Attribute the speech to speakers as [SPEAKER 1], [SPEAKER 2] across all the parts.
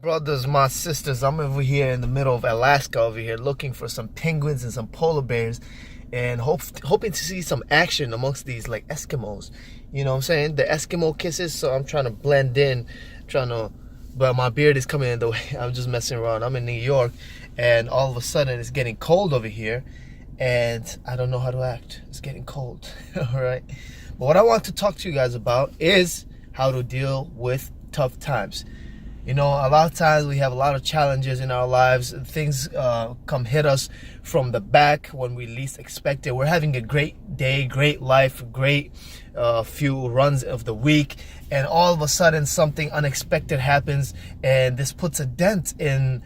[SPEAKER 1] Brothers, my sisters, I'm over here in the middle of Alaska over here looking for some penguins and some polar bears and hoping to see some action amongst these like Eskimos. You know what I'm saying? The Eskimo kisses, so I'm trying to blend in, but my beard is coming in the way. I'm just messing around. I'm in New York and all of a sudden it's getting cold over here and I don't know how to act. It's getting cold, all right? But what I want to talk to you guys about is how to deal with tough times. You know, a lot of times we have a lot of challenges in our lives. Things come hit us from the back when we least expect it. We're having a great day, great life, great few runs of the week, and all of a sudden something unexpected happens, and this puts a dent in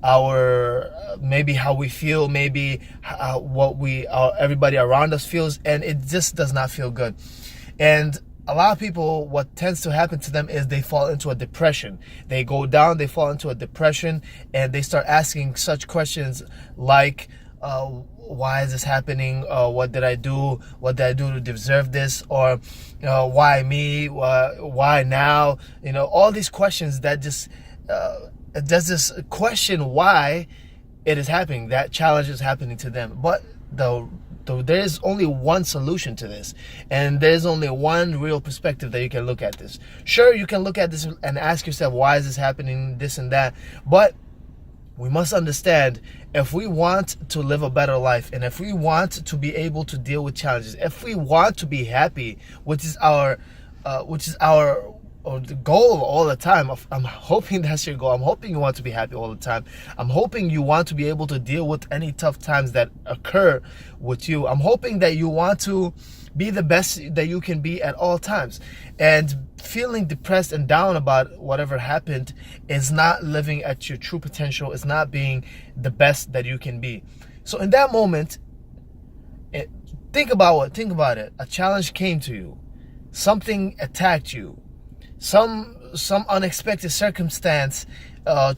[SPEAKER 1] our maybe how we feel, maybe everybody around us feels, and it just does not feel good. And a lot of people, what tends to happen to them is they fall into a depression. They go down, they fall into a depression, and they start asking such questions like, why is this happening? What did I do? What did I do to deserve this? Or, why me? Why now? You know, all these questions that just does this question why it is happening, that challenge is happening to them. But there's only one solution to this, and there's only one real perspective that you can look at this. Sure, you can look at this and ask yourself, why is this happening, this and that, but we must understand, if we want to live a better life, and if we want to be able to deal with challenges, if we want to be happy, which is our or the goal all the time. I'm hoping that's your goal. I'm hoping you want to be happy all the time. I'm hoping you want to be able to deal with any tough times that occur with you. I'm hoping that you want to be the best that you can be at all times. And feeling depressed and down about whatever happened is not living at your true potential. It's not being the best that you can be. So in that moment, think about it. A challenge came to you. Something attacked you. Some unexpected circumstance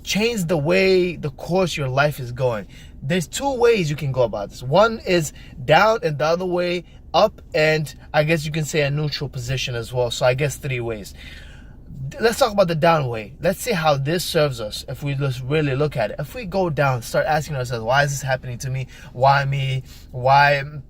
[SPEAKER 1] changed the course your life is going. There's two ways you can go about this. One is down, and the other way up, and I guess you can say a neutral position as well. So I guess three ways. Let's talk about the down way. Let's see how this serves us if we just really look at it. If we go down, start asking ourselves, why is this happening to me? Why me? Why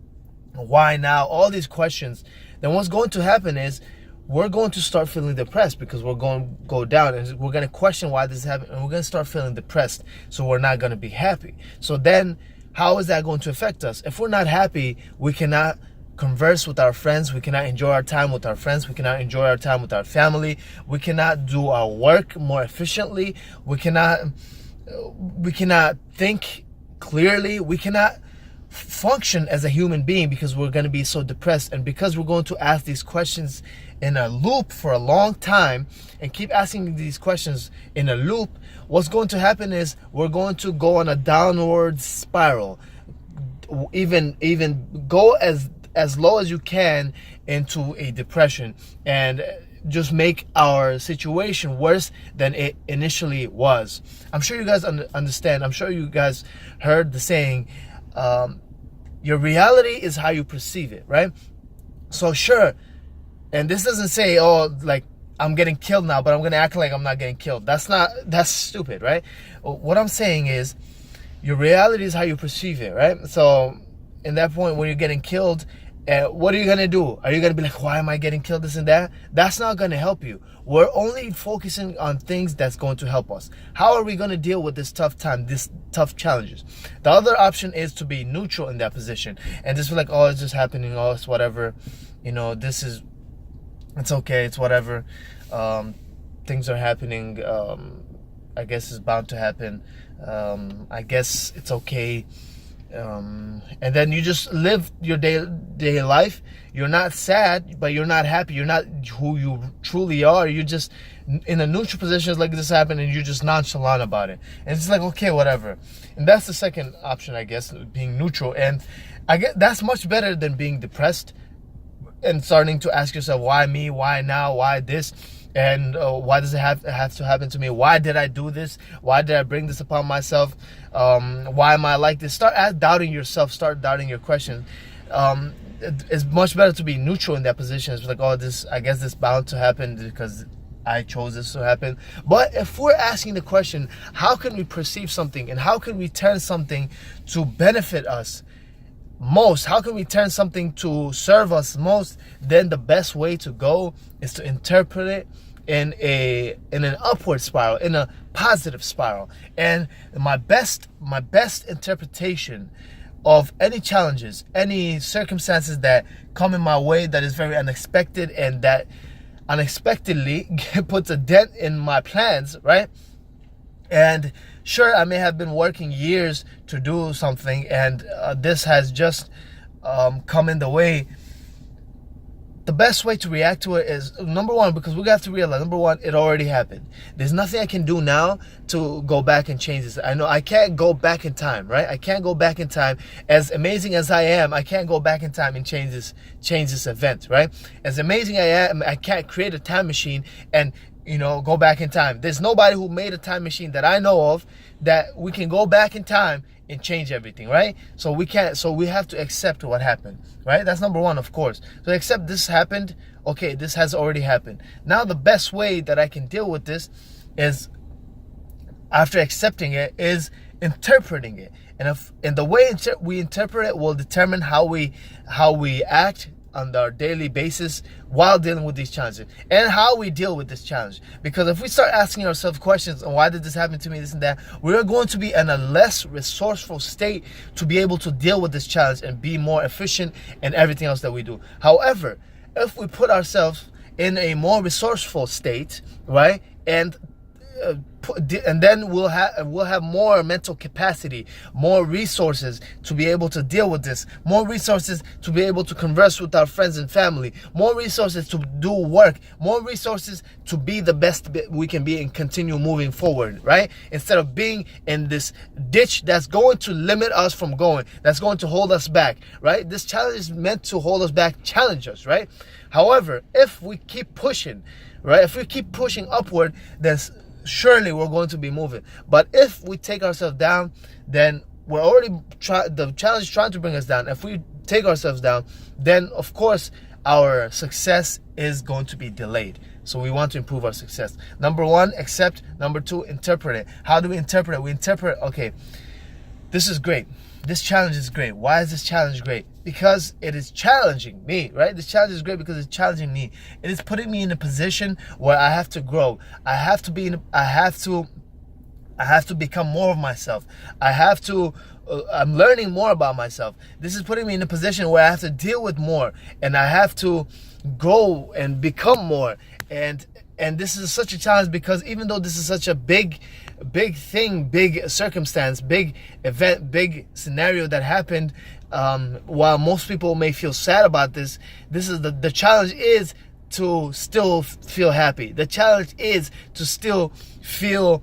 [SPEAKER 1] now? All these questions. Then what's going to happen is we're going to start feeling depressed, because we're going to go down and we're going to question why this is happening, and we're going to start feeling depressed, so we're not going to be happy. So then how is that going to affect us? If we're not happy, we cannot converse with our friends, we cannot enjoy our time with our friends, we cannot enjoy our time with our family, we cannot do our work more efficiently, we cannot think clearly, we cannot function as a human being, because we're going to be so depressed. And because we're going to ask these questions in a loop for a long time and keep asking these questions in a loop, what's going to happen is we're going to go on a downward spiral, even go as low as you can into a depression, and just make our situation worse than it initially was. I'm sure you guys understand. I'm sure you guys heard the saying, your reality is how you perceive it, right? So sure, and this doesn't say, oh, like I'm getting killed now, but I'm going to act like I'm not getting killed. That's stupid, right? What I'm saying is your reality is how you perceive it, right? So in that point, when you're getting killed, what are you going to do? Are you going to be like, why am I getting killed, this and that? That's not going to help you. We're only focusing on things that's going to help us. How are we going to deal with this tough time, this tough challenges? The other option is to be neutral in that position and just be like, oh, it's just happening. Oh, it's whatever. You know, it's okay. It's whatever. Things are happening. I guess it's bound to happen. I guess it's okay. And then you just live your day life. You're not sad, but you're not happy. You're not who you truly are. You're just in a neutral position, like this happened, and you're just nonchalant about it. And it's like, okay, whatever. And that's the second option, I guess, being neutral. And I guess that's much better than being depressed and starting to ask yourself, why me? Why now? Why this? And why does it have to happen to me? Why did I do this? Why did I bring this upon myself? Why am I like this? Start doubting yourself. Start doubting your question. It's much better to be neutral in that position. It's like, oh, I guess this bound to happen because I chose this to happen. But if we're asking the question, how can we perceive something and how can we turn something to benefit us most, how can we turn something to serve us most, then the best way to go is to interpret it in an upward spiral, in a positive spiral. And my best interpretation of any challenges, any circumstances that come in my way that is very unexpected and that unexpectedly puts a dent in my plans, right? And sure, I may have been working years to do something, and this has just come in the way. The best way to react to it is, number one, because we have to realize, number one, it already happened. There's nothing I can do now to go back and change this. I know I can't go back in time, right? I can't go back in time. As amazing as I am, I can't go back in time and change this event, right? As amazing I am, I can't create a time machine and go back in time. There's nobody who made a time machine that I know of that we can go back in time and change everything, right? So we can't. So we have to accept what happened, right? That's number one, of course. So accept this happened. Okay, this has already happened. Now the best way that I can deal with this is, after accepting it, is interpreting it. And the way we interpret it will determine how we act on our daily basis while dealing with these challenges, and how we deal with this challenge. Because if we start asking ourselves questions, why did this happen to me, this and that, we're going to be in a less resourceful state to be able to deal with this challenge and be more efficient in everything else that we do. However, if we put ourselves in a more resourceful state, right, and then we'll have more mental capacity, more resources to be able to deal with this, more resources to be able to converse with our friends and family, more resources to do work, more resources to be the best we can be and continue moving forward, right? Instead of being in this ditch that's going to limit us from going, that's going to hold us back, right? This challenge is meant to hold us back, challenge us, right? However, if we keep pushing, right, if we keep pushing upward, then surely we're going to be moving. But if we take ourselves down, then we're already the challenge is trying to bring us down. If we take ourselves down, then of course our success is going to be delayed. So we want to improve our success. Number one, accept. Number two, interpret it. How do we interpret it? We interpret, okay, this is great. This challenge is great. Why is this challenge great? Because it is challenging me, right? This challenge is great because it's challenging me. It is putting me in a position where I have to grow. I have to become more of myself. I'm learning more about myself. This is putting me in a position where I have to deal with more, and I have to grow and become more. And this is such a challenge because even though this is such a big thing, big circumstance, big event, big scenario that happened, while most people may feel sad about this is the challenge is to still feel happy. The challenge is to still feel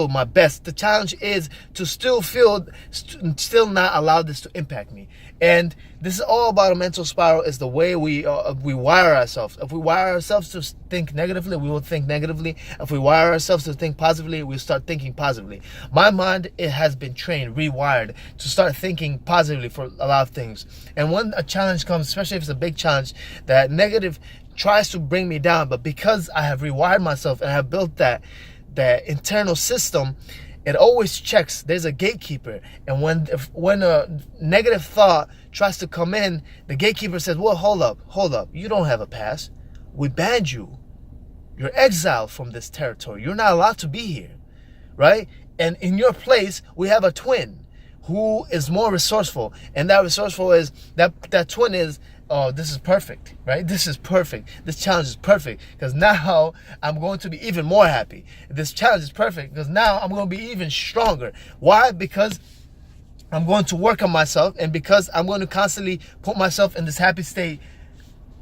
[SPEAKER 1] my best. The challenge is to still not allow this to impact me. And this is all about a mental spiral. Is the way we wire ourselves. If we wire ourselves to think negatively, we will think negatively. If we wire ourselves to think positively, we'll start thinking positively. My mind, it has been trained, rewired to start thinking positively for a lot of things. And when a challenge comes, especially if it's a big challenge, that negative tries to bring me down, but because I have rewired myself and I have built that internal system, it always checks. There's a gatekeeper, and when a negative thought tries to come in, the gatekeeper says, well, hold up, you don't have a pass. We banned you. You're exiled from this territory. You're not allowed to be here, right? And in your place, we have a twin who is more resourceful, and that resourceful is that twin is, oh, this is perfect, right? This is perfect. This challenge is perfect because now I'm going to be even more happy. This challenge is perfect because now I'm going to be even stronger. Why? Because I'm going to work on myself, and because I'm going to constantly put myself in this happy state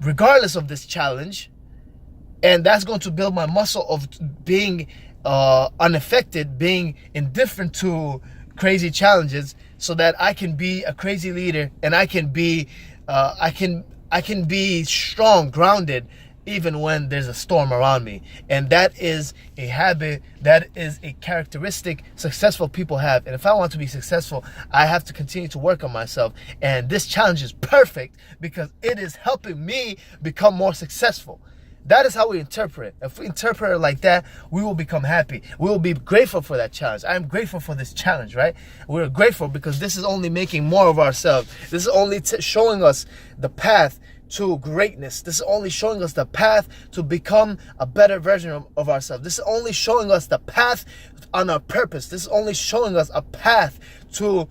[SPEAKER 1] regardless of this challenge. And that's going to build my muscle of being unaffected, being indifferent to crazy challenges, so that I can be a crazy leader, and I can be strong, grounded, even when there's a storm around me. And that is a habit, that is a characteristic successful people have. And if I want to be successful, I have to continue to work on myself. And this challenge is perfect because it is helping me become more successful. That is how we interpret it. If we interpret it like that, we will become happy. We will be grateful for that challenge. I'm grateful for this challenge, right? We're grateful because this is only making more of ourselves. This is only showing us the path to greatness. This is only showing us the path to become a better version of ourselves. This is only showing us the path on our purpose. This is only showing us a path to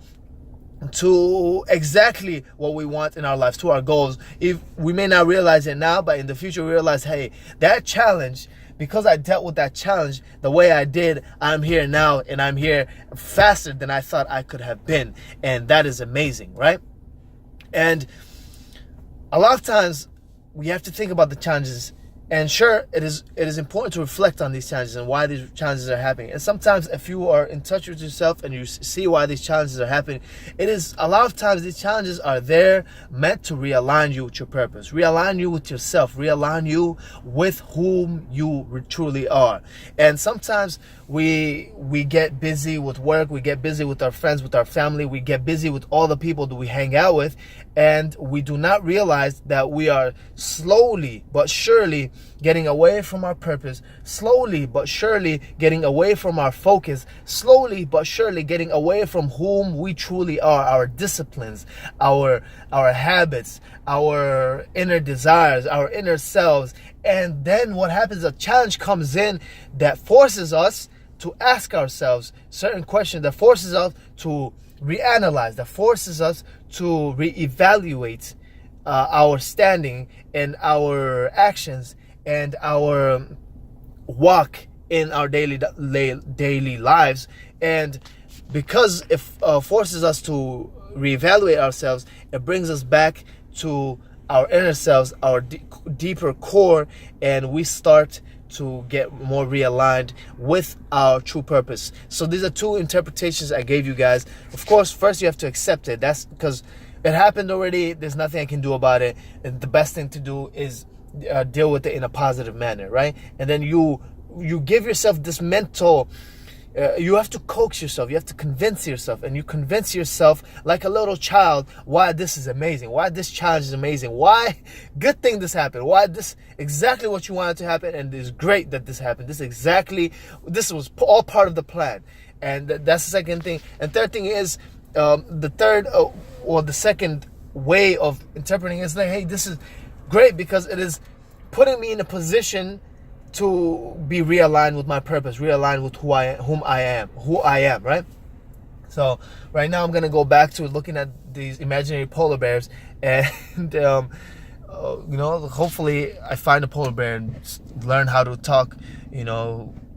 [SPEAKER 1] exactly what we want in our lives, to our goals. If we may not realize it now, but in the future we realize, hey, that challenge, because I dealt with that challenge the way I did, I'm here now, and I'm here faster than I thought I could have been. And that is amazing, right? And a lot of times we have to think about the challenges. And sure, it is important to reflect on these challenges and why these challenges are happening. And sometimes if you are in touch with yourself and you see why these challenges are happening, it is a lot of times these challenges are there meant to realign you with your purpose, realign you with yourself, realign you with whom you truly are. And sometimes we get busy with work, we get busy with our friends, with our family, we get busy with all the people that we hang out with, and we do not realize that we are slowly but surely getting away from our purpose, slowly but surely getting away from our focus, slowly but surely getting away from whom we truly are, our disciplines, our habits, our inner desires, our inner selves. And then what happens, a challenge comes in that forces us to ask ourselves certain questions, that forces us to reanalyze, that forces us to reevaluate our standing and our actions and our walk in our daily lives. And because it forces us to reevaluate ourselves, it brings us back to our inner selves, our deeper core, and we start to get more realigned with our true purpose. So these are two interpretations I gave you guys. Of course, first you have to accept it. That's because it happened already. There's nothing I can do about it. And the best thing to do is deal with it in a positive manner, right? And then you give yourself this mental, you have to coax yourself, you have to convince yourself, and you convince yourself like a little child why this is amazing, why this challenge is amazing, why good thing this happened, why this exactly what you wanted to happen, and it's great that this happened. This was all part of the plan. And that's the second thing. And third thing is the second way of interpreting is like, hey, this is great because it is putting me in a position to be realigned with my purpose, realigned with who I am, right? So right now I'm gonna go back to looking at these imaginary polar bears, and hopefully I find a polar bear and learn how to talk,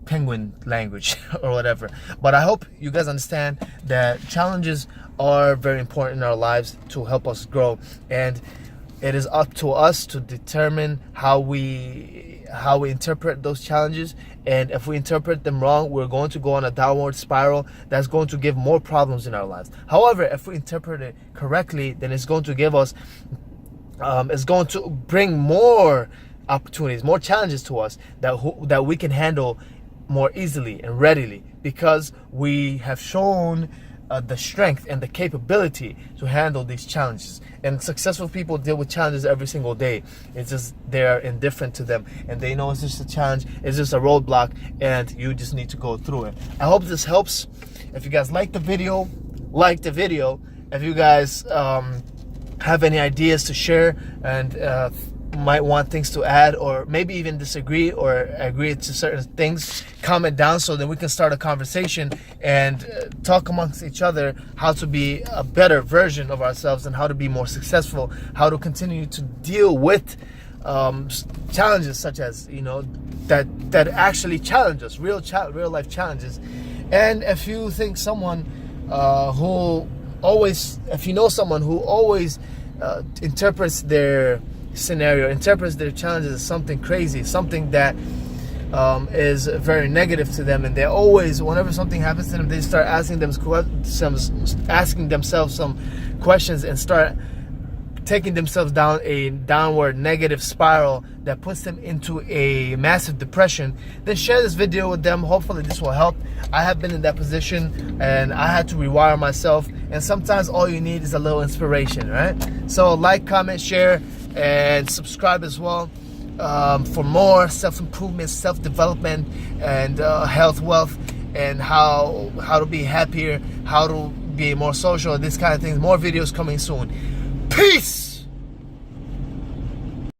[SPEAKER 1] penguin language or whatever. But I hope you guys understand that challenges are very important in our lives to help us grow, and it is up to us to determine how we interpret those challenges. And if we interpret them wrong, we're going to go on a downward spiral that's going to give more problems in our lives. However, if we interpret it correctly, then it's going to give us it's going to bring more opportunities, more challenges to us that we can handle more easily and readily, because we have shown the strength and the capability to handle these challenges. And successful people deal with challenges every single day. It's just they're indifferent to them, and they know it's just a challenge, it's just a roadblock, and you just need to go through it. I hope this helps. If you guys like the video, like the video. If you guys have any ideas to share and might want things to add, or maybe even disagree or agree to certain things, comment down so that we can start a conversation and talk amongst each other how to be a better version of ourselves and how to be more successful, how to continue to deal with challenges such as that actually challenge us, real life challenges. And if you think someone if you know someone who always interprets their scenario, interprets their challenges as something crazy, something that is very negative to them, and they always, whenever something happens to them, they start asking themselves some questions and start taking themselves down a downward negative spiral that puts them into a massive depression, then share this video with them. Hopefully this will help. I have been in that position and I had to rewire myself, and sometimes all you need is a little inspiration, right? So like, comment, share, and subscribe as well. for more self-improvement, self-development, and health, wealth, and how to be happier, how to be more social, this kind of things. More videos coming soon. Peace.